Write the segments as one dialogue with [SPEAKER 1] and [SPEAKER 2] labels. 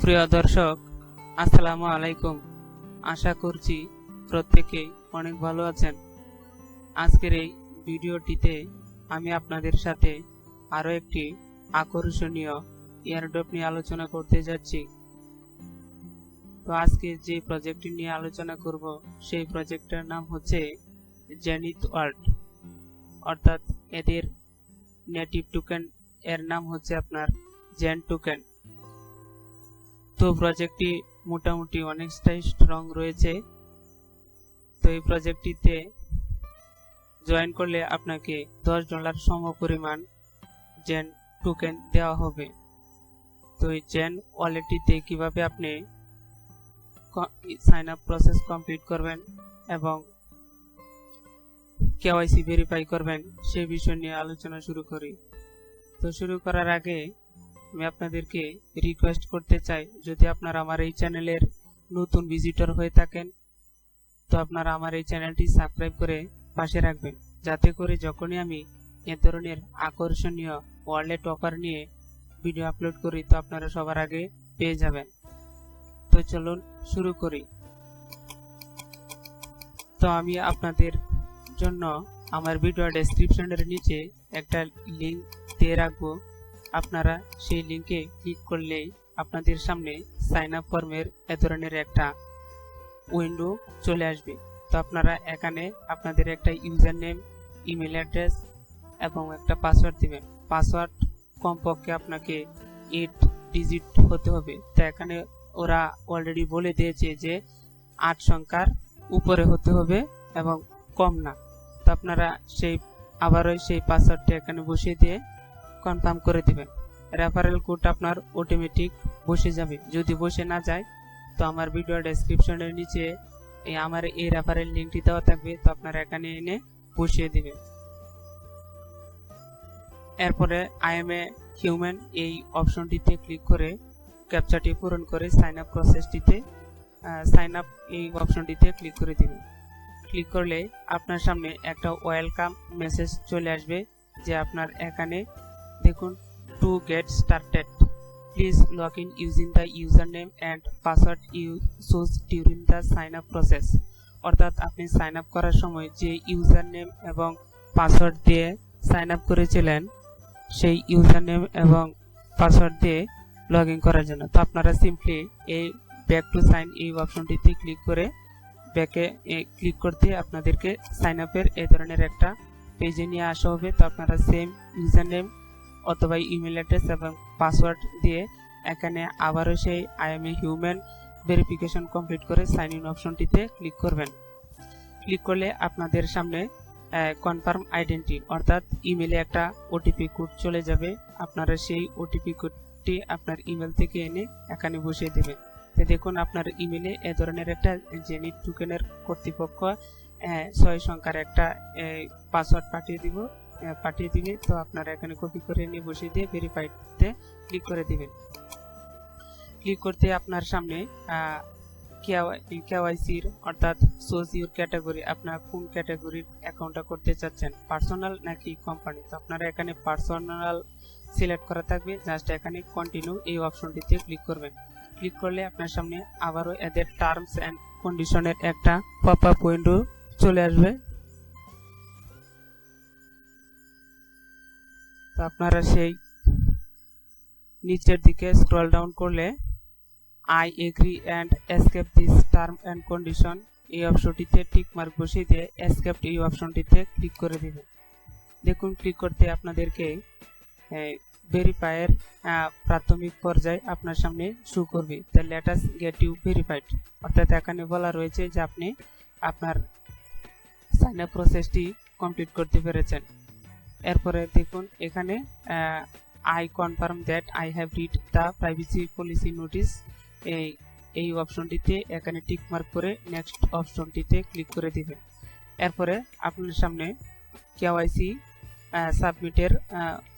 [SPEAKER 1] প্রিয় দর্শক, আসসালামু আলাইকুম। আশা করছি প্রত্যেকেই অনেক ভালো আছেন। আজকের এই ভিডিওটিতে আমি আপনাদের সাথে আরো একটি আকর্ষণীয় এয়ারড্রপ নিয়ে আলোচনা করতে যাচ্ছি। তো আজকে যে প্রজেক্টটি নিয়ে আলোচনা করব সেই প্রজেক্টের নাম হচ্ছে জেনিথ ওয়ার্ল্ড, অর্থাৎ এদের নেটিভ টোকেন এর নাম হচ্ছে আপনার জেন টোকেন। তো প্রজেক্টটি মোটামুটি অনেকটাই স্ট্রং রয়েছে। তো এই প্রজেক্টটিতে জয়েন করলে আপনাকে $10 সমপরিমাণ জেন টোকেন দেওয়া হবে। তো এই জেন ওয়ালেটটিতে কিভাবে আপনি সাইন আপ প্রসেস কমপ্লিট করবেন এবং কেওয়াইসি ভেরিফাই করবেন সেই বিষয় নিয়ে আলোচনা শুরু করি। তো শুরু করার আগে আমি আপনাদেরকে রিকোয়েস্ট করতে চাই, যদি আপনারা আমার এই চ্যানেলের নতুন ভিজিটর হয়ে থাকেন তো আপনারা আমার এই চ্যানেলটি সাবস্ক্রাইব করে পাশে রাখবেন, যাতে করে যখনই আমি এ ধরনের আকর্ষণীয় ওয়ালেট অফার নিয়ে ভিডিও আপলোড করি তো আপনারা সবার আগে পেয়ে যাবেন। তো চলুন শুরু করি। তো আমি আপনাদের জন্য আমার ভিডিও ডেসক্রিপশনের নিচে একটা লিংক দিয়ে রাখবো। আপনারা সেই লিংকে ক্লিক করলেই আপনাদের সামনে সাইন আপ ফর্মের এ ধরনের একটা উইন্ডো চলে আসবে। তো আপনারা এখানে আপনাদের একটা ইউজার নেম, ইমেল অ্যাড্রেস এবং একটা পাসওয়ার্ড দিবেন। পাসওয়ার্ড কমপক্ষে আপনাকে 8 ডিজিট হতে হবে। তো এখানে ওরা অলরেডি বলে দিয়েছে যে 8 সংখ্যার উপরে হতে হবে এবং কম না। তো আপনারা আবারও সেই পাসওয়ার্ডটি এখানে বসিয়ে দিয়ে কনফার্ম করে দিবেন। রেফারেল কোড আপনার অটোমেটিক বসে যাবে। যদি বসে না যায় তো আমার ভিডিও ডেসক্রিপশনের নিচে আমার এই রেফারেল লিংকটি দেওয়া থাকবে, তো আপনারা এখানে এনে বসিয়ে দিবেন। এরপরে আই এম এ হিউম্যান এই অপশনটিতে ক্লিক করে ক্যাপচাটি পূরণ করে সাইন আপ প্রসেসটিতে সাইন আপ এই অপশনটিতে ক্লিক করে দিবেন। ক্লিক করলে আপনার সামনে একটা ওয়েলকাম মেসেজ চলে আসবে যে আপনার এখানে দেখুন, to get started please log in using the user name and password you choose during the sign up process. অর্থাৎ আপনি সাইন আপ করার সময় যে ইউজার নেম এবং পাসওয়ার্ড দিয়ে সাইন আপ করেছিলেন সেই ইউজার নেম এবং পাসওয়ার্ড দিয়ে লগ ইন করার জন্য। তো আপনারা সিম্পলি এই ব্যাক টু সাইন এই অপশনটিতে ক্লিক করে ব্যাকে ক্লিক করতে আপনাদেরকে সাইন আপের এই ধরনের একটা পেজে নিয়ে আসা হবে। তো আপনারা সেম ইউজার নেম অথবা ইমেল অ্যাড্রেস এবং পাসওয়ার্ড দিয়ে এখানে আবারও সেই I M a human verification complete করে সাইন ইন অপশনটিতে ক্লিক করবেন। ক্লিক করলে আপনাদের সামনে কনফার্ম আইডেন্টি অর্থাৎ ইমেলে একটা ওটিপি কোড চলে যাবে। আপনারা সেই ওটিপি কোডটি আপনার ইমেল থেকে এনে এখানে বসিয়ে দেবেন। তো দেখুন, আপনার ইমেলে এ ধরনের একটা জেনিথ টোকেনের কর্তৃপক্ষ 6 সংখ্যার একটা পাসওয়ার্ড পাঠিয়ে দিবে। তো আপনারা এখানে কপি করে নিয়ে বসিয়ে দিয়ে ভেরিফাইতে ক্লিক করে দিবেন। ক্লিক করতে আপনার সামনে কেওয়াইসির অর্থাৎ সোজ ইউর ক্যাটাগরি, আপনার কোন ক্যাটাগরির অ্যাকাউন্টটা করতে চাচ্ছেন, পার্সোনাল নাকি কোম্পানি। তো আপনারা এখানে পার্সোনাল সিলেক্ট করা থাকবে। জাস্ট এখানে কন্টিনিউ এই অপশনটিতে ক্লিক করবেন। ক্লিক করলে আপনার সামনে আবারও এদের টার্মস অ্যান্ড কন্ডিশনের একটা পপ আপ উইন্ডো চলে আসবে। তো আপনারা সেই নিচের দিকে স্ক্রল ডাউন করলে I agree and escape this term and condition এই অপশনটিতে টিক মার্ক বসিয়ে দিয়ে এসকেপ এই অপশনটিতে ক্লিক করে দিবেন। দেখুন, ক্লিক করতে আপনাদেরকে ভেরিফাইয়ের প্রাথমিক পর্যায়ে আপনার সামনে শো করবে। The let us get you verified, অর্থাৎ এখানে বলা রয়েছে যে আপনি আপনার সাইন আপ প্রসেসটি কমপ্লিট করতে পেরেছেন। এরপরে দেখুন এখানে I confirm that I have read the privacy policy notice এই অপশনটিতে এখানে টিক মার্ক করে নেক্সট অপশনটিতে ক্লিক করে দিবেন। এরপরে আপনার সামনে কেওয়াইসি সাবমিটের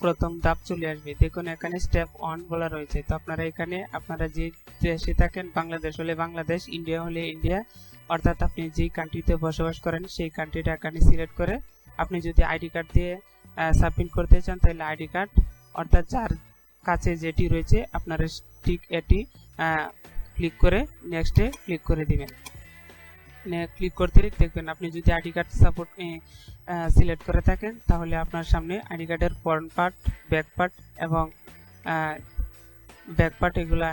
[SPEAKER 1] প্রথম ধাপ চলে আসবে। দেখুন এখানে স্টেপ 1 বলা রয়েছে। তো আপনারা এখানে আপনারা যে দেশে থাকেন, বাংলাদেশ হলে বাংলাদেশ, ইন্ডিয়া হলে ইন্ডিয়া, অর্থাৎ আপনি যেই কান্ট্রিতে বসবাস করেন সেই কান্ট্রিটা এখানে সিলেক্ট করে আপনি যদি আইডি কার্ড দিয়ে সাবমিট করতে চান তাহলে আইডি কার্ড অর্থাৎ যার কাছে যেটি রয়েছে আপনারা ঠিক এটি ক্লিক করে নেক্সটে ক্লিক করে দিবেন। ক্লিক করতে দেখবেন আপনি যদি আইডি কার্ড সাপোর্ট সিলেক্ট করে থাকেন তাহলে আপনার সামনে আইডি কার্ডের ফ্রন্ট পার্ট, ব্যাক পার্ট এবং ব্যাক পার্ট এগুলা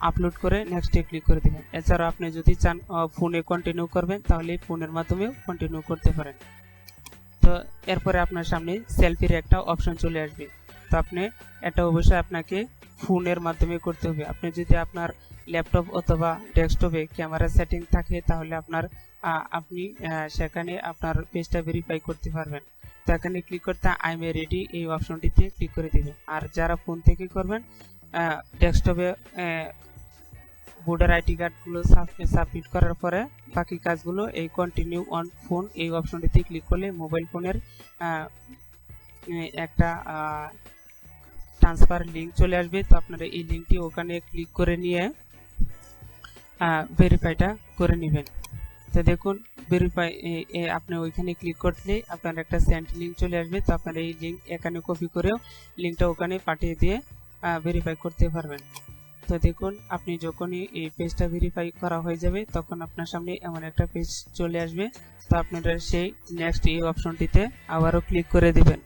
[SPEAKER 1] আপলোড করে নেক্সটে ক্লিক করে দিবেন। এছাড়াও আপনি যদি চান ফোনে কন্টিনিউ করবেন তাহলে ফোনের মাধ্যমেও কন্টিনিউ করতে পারেন। তো এরপরে আপনার সামনে সেলফির একটা অপশন চলে আসবে। তো আপনি এটা অবশ্যই আপনাকে ফোনের মাধ্যমে করতে হবে। আপনি যদি আপনার ল্যাপটপ অথবা ডেস্কটপে ক্যামেরা সেটিং থাকে তাহলে আপনি সেখানে আপনার পেজটা ভেরিফাই করতে পারবেন। তো এখানে ক্লিক করতে আই এম রেডি এই অপশনটিতে ক্লিক করে দিবেন। আর যারা ফোন থেকে করবেন ডেস্কটপে ভোটার আইডি কার্ডগুলো সাবমিট করার পরে বাকি কাজগুলো এই কন্টিনিউ অন ফোন এই অপশনটিতে ক্লিক করলে মোবাইল ফোনের একটা ট্রান্সফার লিঙ্ক চলে আসবে। তো আপনারা এই লিঙ্কটি ওখানে ক্লিক করে নিয়ে ভেরিফাইটা করে নেবেন। তো দেখুন ভেরিফাই আপনি ওইখানে ক্লিক করলে আপনার একটা সেন্ড লিঙ্ক চলে আসবে। তো আপনারা এই লিঙ্ক এখানে কপি করেও লিঙ্কটা ওখানে পাঠিয়ে দিয়ে ভেরিফাই করতে পারবেন। তো দেখুন আপনি যখনই এই পেজটা ভেরিফাই করা হয়ে যাবে তখন আপনার সামনে এমন একটা পেজ চলে আসবে। তো আপনারা সেই নেক্সট এই অপশনটিতে আবারও ক্লিক করে দিবেন।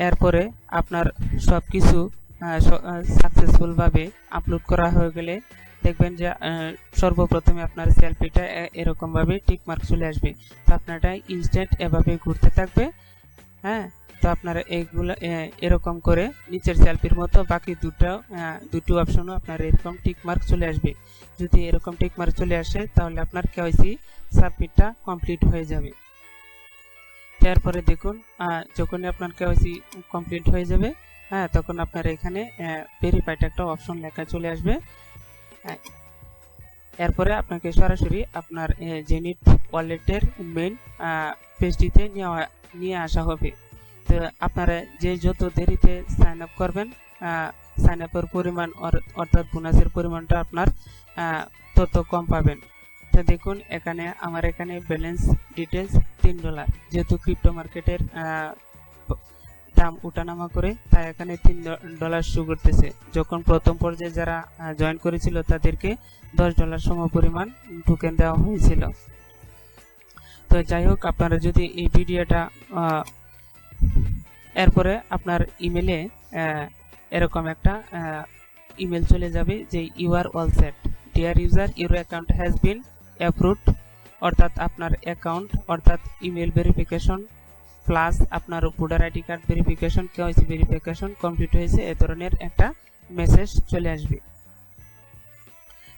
[SPEAKER 1] এরপরে আপনার সবকিছু সাকসেসফুল ভাবে আপলোড করা হয়ে গেলে দেখবেন যে সর্বপ্রথমে আপনার সেলফিটা এরকম ভাবে টিক মার্ক চলে আসবে। তো আপনারটা ইনস্ট্যান্ট এভাবে ঘুরতে থাকবে। হ্যাঁ, তো আপনারা এইগুলো এরকম করে নিচের সেলফির মতো বাকি দুটো অপশনও আপনার এরকম টিক মার্ক চলে আসবে। যদি এরকম টিক মার্ক চলে আসে তাহলে আপনার কেওয়াইসি সাবমিটটা কমপ্লিট হয়ে যাবে। তারপরে দেখুন যখনই আপনার কেওয়াইসি কমপ্লিট হয়ে যাবে তখন আপনার এখানে ভেরিফাইড একটা অপশন লেখা চলে আসবে। এরপরে আপনাকে সরাসরি আপনার জেনিট ওয়ালেটের মেইন পেজটিতে নিয়ে আসা হবে। তো আপনারা যে যত দেরিতে সাইন আপ করবেন সাইন আপের পরিমাণ অর্থাৎ বোনাসের পরিমাণটা আপনার তত কম পাবেন। তো দেখুন আমার এখানে ব্যালেন্স ডিটেলস $3, যেহেতু ক্রিপ্টো মার্কেটের দাম উঠানামা করে তাই এখানে $3 শো করতেছে। যখন প্রথম পর্যায়ে যারা জয়েন করেছিল তাদেরকে $10 সম পরিমাণ টোকেন দেওয়া হয়েছিল। তো যাই হোক, আপনারা যদি এই ভিডিওটা এরপরে আপনার ইমেলে এরকম একটা ইমেল চলে যাবে যে you are all set, dear user your account has been approved, অর্থাৎ আপনার অ্যাকাউন্ট অর্থাৎ ইমেল ভেরিফিকেশন প্লাস আপনার voter ID card verification KYC verification complete হয়েছে এ ধরনের একটা মেসেজ চলে আসবে।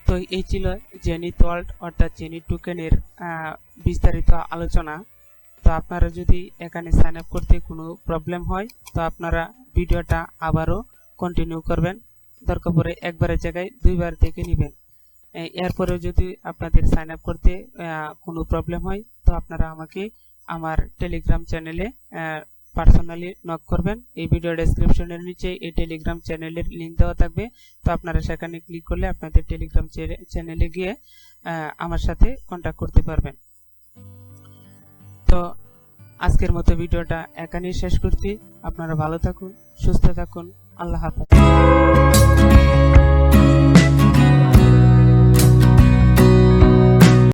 [SPEAKER 1] তো এই ছিল জেনিট ওয়ার্ল্ড অর্থাৎ জেনিট টোকেনের বিস্তারিত আলোচনা। তো আপনারা যদি এখানে সাইন আপ করতে কোনো প্রবলেম হয় তো আপনারা ভিডিওটা আবারও কন্টিনিউ করবেন, দরকার পড়ে একবারের জায়গায় দুইবার দেখে নেবেন। এরপরেও যদি আপনাদের সাইন আপ করতে কোনো প্রবলেম হয় তো আপনারা আমাকে আমার টেলিগ্রাম চ্যানেলে পার্সোনালি নক করবেন। এই ভিডিও ডেসক্রিপশনের নিচে এই টেলিগ্রাম চ্যানেলের লিঙ্ক দেওয়া থাকবে। তো আপনারা সেখানে ক্লিক করলে আপনাদের টেলিগ্রাম চ্যানেলে গিয়ে আমার সাথে কন্ট্যাক্ট করতে পারবেন। তো আজকের মতো ভিডিওটা এখানেই শেষ করছি। আপনারা ভালো থাকুন, সুস্থ থাকুন, আল্লাহ হাফেজ।